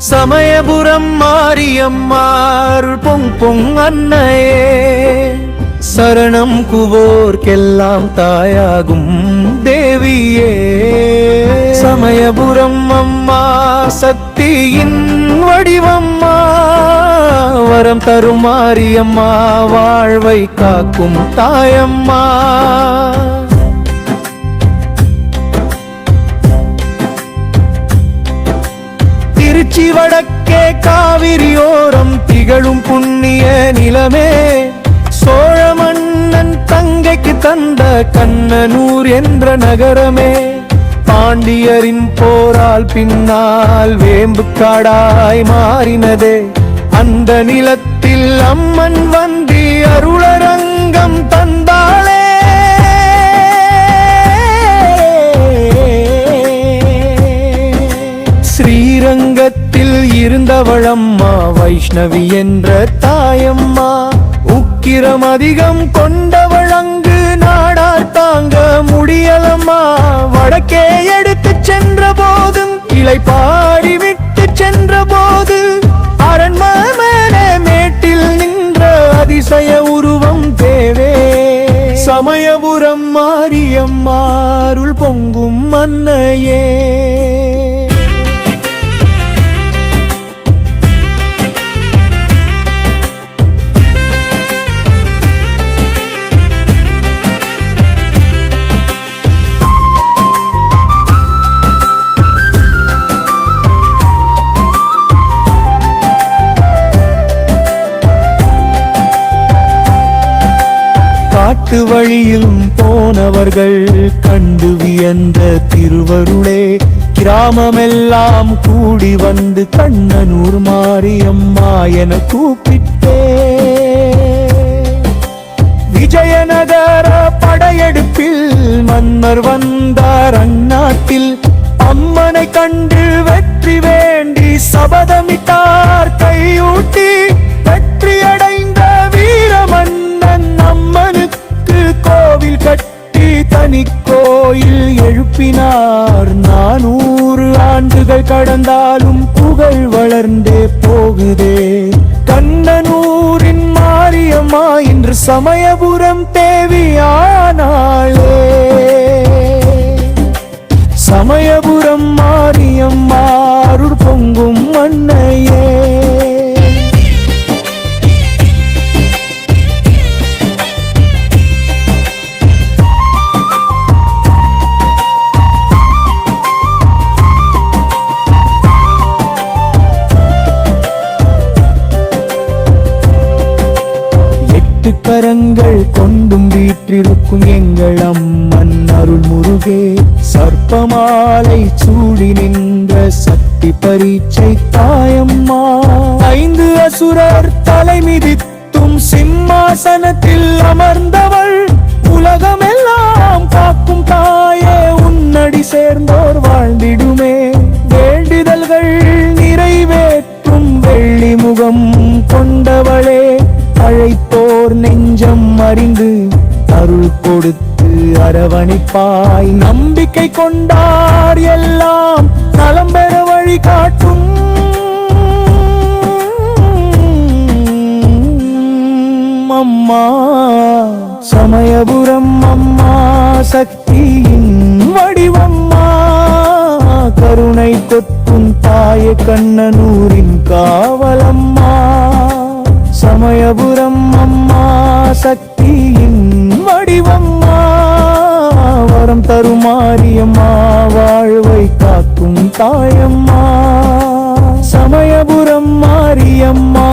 சமயபுரம் மாரியம்மா அருள் பொங்கும் அன்னையே, சரணம் குவோர்க்கெல்லாம் தாயாகும் தேவியே. சமயபுரம் அம்மா சக்தியின் வடிவம்மா, வரம் தரும் மாரியம்மா வாழ்வை காக்கும் தாயம்மா. திருச்சி வடக்கே காவிரியோரம் திகழும் புண்ணிய நிலமே, சோழ மன்னன் தங்கைக்கு தந்த கண்ணனூர் என்ற நகரமே, பாண்டியரின் போரால் பின்னால் வேம்புக்காடாய் மாறினதே, அந்த நிலத்தில் அம்மன் வந்தி அருளரங்கம் தந்தாளே. ஸ்ரீரங்கத்தில் இருந்தவளம்மா வைஷ்ணவி என்ற தாயம்மா, உக்கிரம் அதிகம் கொண்டவள் அங்கு நாடார் தாங்க முடியலம்மா. வடக்கே எடுத்து சென்ற போதும் கிளை பாடி விட்டு சென்ற போது, அரண்மனை மேட்டில் நின்ற அதிசய உருவம் தேவே. சமயபுரம் மாரியம்மா அருள் பொங்கும் அன்னையே. காட்டு வழியிலும் போனவர்கள் கண்டு வியந்த திருவருளே, கிராமமெல்லாம் கூடி வந்து கண்ணனூர் மாரியம்மா என கூப்பிட்டே. விஜயநகர படையெடுப்பில் மன்னர் வந்தார் அந்நாட்டில், அம்மனை கண்டு வெற்றி வேண்டி சபதமிட்டார் கையூட்டி. வெற்றியடைந்த வீரமன்னன் அம்மனுக்கு கோவில் கட்டி தனி கோயில் எழுப்பினார். 400 ஆண்டுகள் கடந்தாலும் புகழ் வளர்ந்தே போகுதே. கண்ணனூரின் மாரியம்மா இன்று சமயபுரம் தேவியானாளே. சமயபுரம் மாரியம்மா அருள் பொங்கும் அன்னையே. கரங்கள் கொண்டும் வீற்றிருக்கும் எங்கள் அம்மன் அருள் முருகே, சர்ப்பமாலை சூடி நின்ற சக்தி பரீட்சை தாயம்மா. 5 அசுரர் தலை மிதித்தும் சிம்மாசனத்தில் அமர்ந்தவள், உலகமெல்லாம் காக்கும் தாயே உன்னடி சேர்ந்தோர் வாழ்ந்திடுமே. வேண்டுதல்கள் நிறைவேற்றும் வெள்ளி முகம் கொண்டவளே, அழைத்தோர் நெஞ்சம் அறிந்து அருள் கொடுத்து அரவணைப்பாய். நம்பிக்கை கொண்டார் எல்லாம் நலம் பெற வழி காட்டும் அம்மா. சமயபுரம் அம்மா சக்தியின் வடிவம்மா, கருணை கொத்தும் தாய கண்ணனூரின் காவலம்மா. சமயபுரம் அம்மா சக்தியின் வடிவம்மா, வரம் தரும் மாரியம்மா வாழ்வை காக்கும் தாயம்மா. சமயபுரம் மாரியம்மா